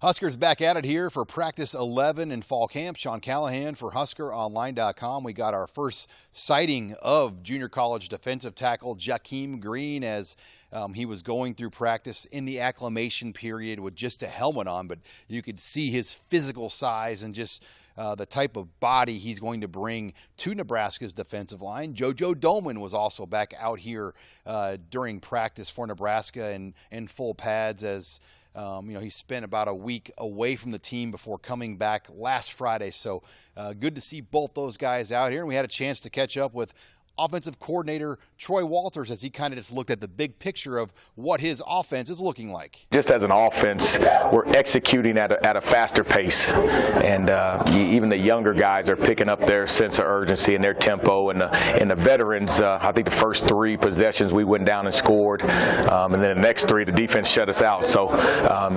Huskers back at it here for practice 11 in fall camp. Sean Callahan for HuskerOnline.com. We got our first sighting of junior college defensive tackle Jakeem Green as he was going through practice in the acclimation period with just a helmet on, but you could see his physical size and just the type of body he's going to bring to Nebraska's defensive line. JoJo Domann was also back out here during practice for Nebraska in full pads as he spent about a week away from the team before coming back last Friday. So good to see both those guys out here. And we had a chance to catch up with offensive coordinator Troy Walters as he kind of just looked at the big picture of what his offense is looking like. Just as an offense, we're executing at a faster pace, and even the younger guys are picking up their sense of urgency and their tempo. And the veterans, I think the first 3 possessions we went down and scored, and then the next 3 the defense shut us out. So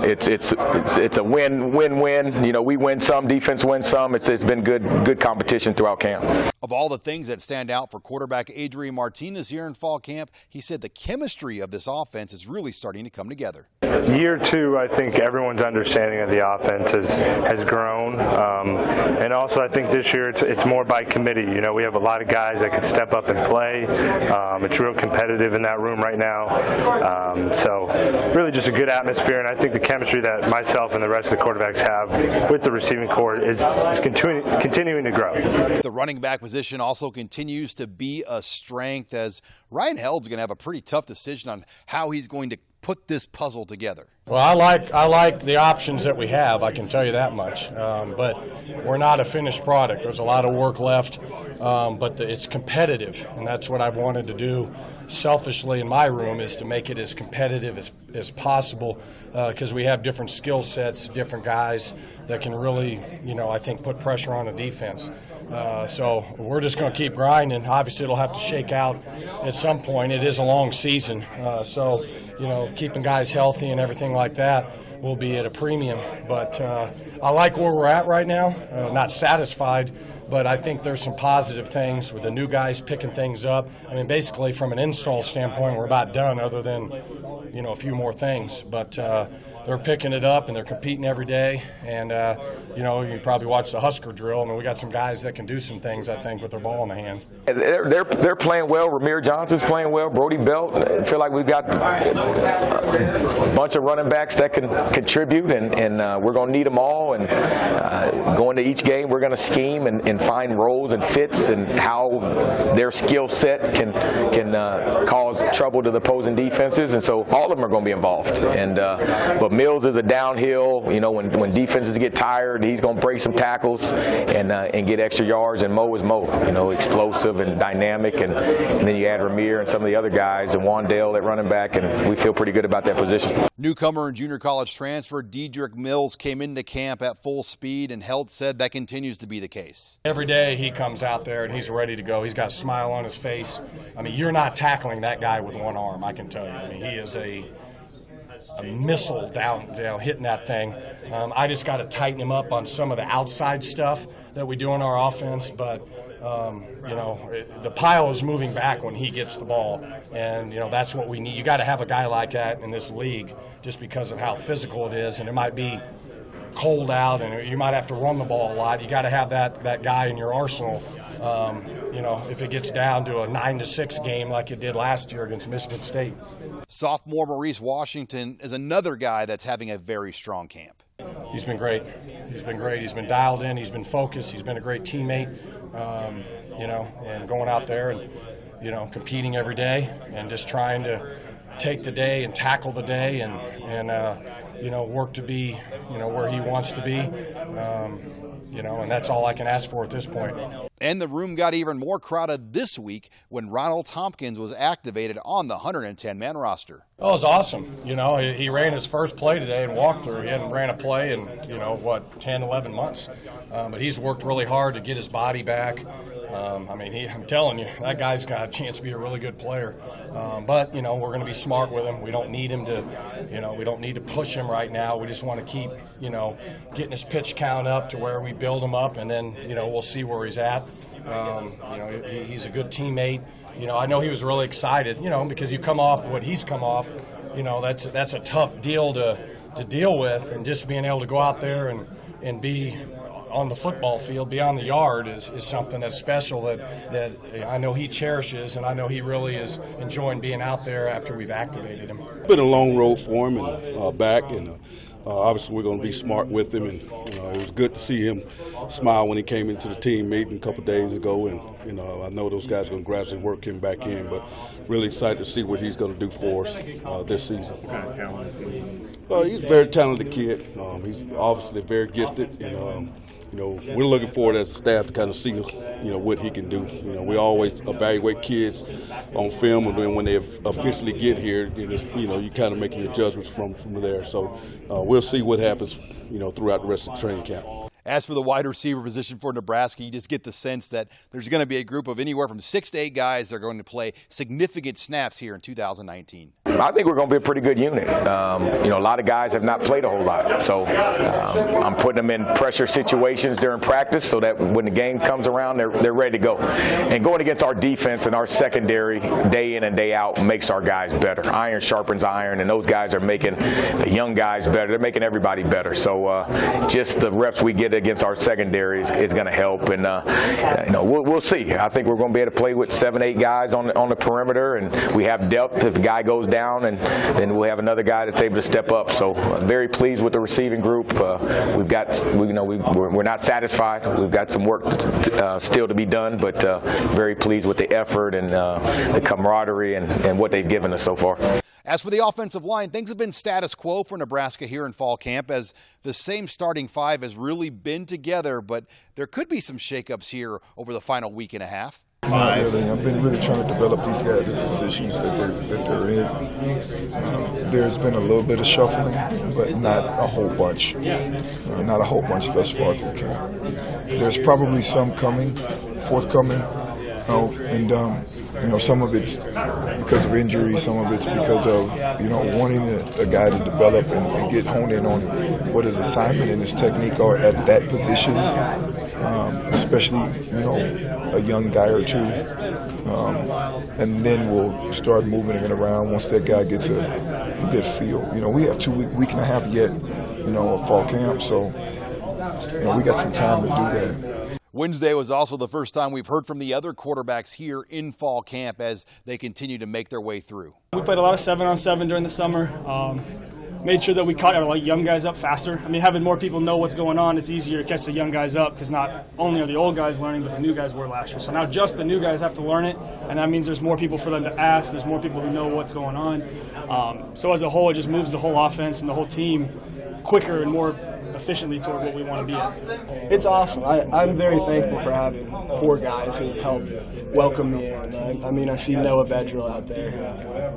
it's a win-win-win. We win some, defense wins some. It's been good competition throughout camp. Of all the things that stand out for quarterback Adrian Martinez here in fall camp, he said the chemistry of this offense is really starting to come together. Year 2, I think everyone's understanding of the offense has grown, and also I think this year it's more by committee. We have a lot of guys that can step up and play. It's real competitive in that room right now, so really just a good atmosphere, and I think the chemistry that myself and the rest of the quarterbacks have with the receiving corps is continuing to grow. The running back position also continues to be a strength as Ryan Held's going to have a pretty tough decision on how he's going to put this puzzle together. Well, I like the options that we have, I can tell you that much. But we're not a finished product. There's a lot of work left, but it's competitive, and that's what I've wanted to do selfishly in my room, is to make it as competitive as possible, because we have different skill sets, different guys that can really, I think put pressure on the defense. So we're just going to keep grinding. Obviously, it'll have to shake out at some point. It is a long season, so keeping guys healthy and everything like that will be at a premium. But I like where we're at right now. Not satisfied, but I think there's some positive things with the new guys picking things up. I mean, basically from an install standpoint, we're about done, other than a few more things. But they're picking it up and they're competing every day. And you probably watch the Husker drill. I mean, we got some guys that can do some things, I think, with their ball in the hand. They're playing well. Ramir Johnson's playing well. Brody Belt. I feel like we've got a bunch of running backs that can contribute, and we're going to need them all. And going to each game, we're going to scheme and find roles and fits and how their skill set can cause trouble to the opposing defenses. And so all of them are going to be involved. And but Mills is a downhill. When defenses get tired, he's going to break some tackles and get extra yards. And Mo is Mo. Explosive and dynamic. And then you add Ramir and some of the other guys and Wandale at running back, and we feel pretty good about that position. Newcomer and junior college transfer Diedrich Mills came into camp at full speed, and Helt said that continues to be the case. Every day he comes out there and he's ready to go. He's got a smile on his face. I mean, you're not tackling that guy with one arm, I can tell you. I mean, he is a missile down hitting that thing. I just got to tighten him up on some of the outside stuff that we do in our offense, but the pile is moving back when he gets the ball, and that's what we need. You got to have a guy like that in this league, just because of how physical it is, and it might be cold out, and you might have to run the ball a lot. You got to have that guy in your arsenal. If it gets down to a 9-6 game like it did last year against Michigan State. Sophomore Maurice Washington is another guy that's having a very strong camp. He's been great. He's been dialed in. He's been focused. He's been a great teammate. And going out there and competing every day and just trying to take the day and tackle the day and work to be where he wants to be. And that's all I can ask for at this point. And the room got even more crowded this week when Ronald Tompkins was activated on the 110-man roster. Oh, it was awesome. He ran his first play today and walked through. He hadn't ran a play in, 10, 11 months. But he's worked really hard to get his body back. I'm telling you, that guy's got a chance to be a really good player. But we're going to be smart with him. We don't need him to, we don't need to push him right now. We just want to keep, getting his pitch count up to where we build him up, and then, we'll see where he's at. He's a good teammate. I know he was really excited, because you come off what he's come off. you know, that's a tough deal to deal with, and just being able to go out there and be on the football field, be on the yard is something that's special that I know he cherishes, and I know he really is enjoying being out there after we've activated him. It's been a long road for him and back, and obviously we're going to be smart with him, and it was good to see him smile when he came into the team meeting a couple of days ago, and I know those guys are going to gradually work him back in, but really excited to see what he's going to do for us this season. What kind of talent is he? He's a very talented kid. He's obviously very gifted, and we're looking forward as a staff to kind of see, what he can do. We always evaluate kids on film, and then when they officially get here, you kind of make your judgments from there. So we'll see what happens, throughout the rest of the training camp. As for the wide receiver position for Nebraska, you just get the sense that there's going to be a group of anywhere from 6 to 8 guys that are going to play significant snaps here in 2019. I think we're going to be a pretty good unit. A lot of guys have not played a whole lot, so I'm putting them in pressure situations during practice so that when the game comes around, they're ready to go. And going against our defense and our secondary day in and day out makes our guys better. Iron sharpens iron, and those guys are making the young guys better. They're making everybody better. So just the reps we get against our secondary is going to help, and we'll see. I think we're going to be able to play with 7, 8 guys on the perimeter, and we have depth if a guy goes down, and then we'll have another guy that's able to step up. So very pleased with the receiving group. We're not satisfied. We've got some work still to be done, but very pleased with the effort and the camaraderie and what they've given us so far. As for the offensive line, things have been status quo for Nebraska here in fall camp, as the same starting 5 has really been together, but there could be some shakeups here over the final week and a half. Not really. I've been really trying to develop these guys at the positions that they're in. There's been a little bit of shuffling, but not a whole bunch. Not a whole bunch thus far through camp. There's probably some forthcoming. Some of it's because of injury, some of it's because of, wanting a guy to develop and get honed in on what his assignment and his technique are at that position, especially, a young guy or two. And then we'll start moving it around once that guy gets a good feel. We have 2 week and a half yet, of fall camp, so, we got some time to do that. Wednesday was also the first time we've heard from the other quarterbacks here in fall camp as they continue to make their way through. We played a lot of 7-on-7 during the summer. Made sure that we caught our young guys up faster. Having more people know what's going on, it's easier to catch the young guys up because not only are the old guys learning, but the new guys were last year. So now just the new guys have to learn it, and that means there's more people for them to ask. There's more people who know what's going on. So as a whole, it just moves the whole offense and the whole team quicker and more efficiently toward what we want to be at. It's awesome. I'm very thankful for having 4 guys who have helped welcome me in. I see Noah Bedrill out there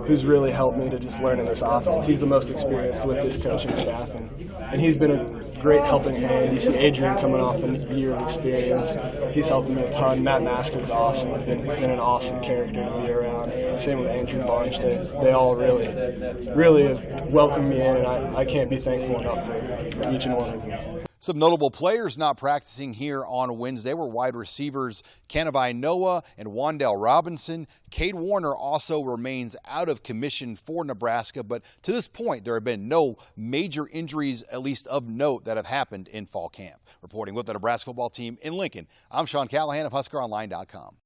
who's really helped me to just learn in this offense. He's the most experienced with this coaching staff, and he's been a great helping hand. You see Adrian coming off a year of experience. He's helping me a ton. Matt Masker's awesome. Been an awesome character to be around. Same with Andrew Bunch. They all really have welcomed me in, and I can't be thankful enough for each and one of them. Some notable players not practicing here on Wednesday were wide receivers Kanavai Noah and Wandell Robinson. Cade Warner also remains out of commission for Nebraska, but to this point there have been no major injuries, at least of note, that have happened in fall camp. Reporting with the Nebraska football team in Lincoln, I'm Sean Callahan of HuskerOnline.com.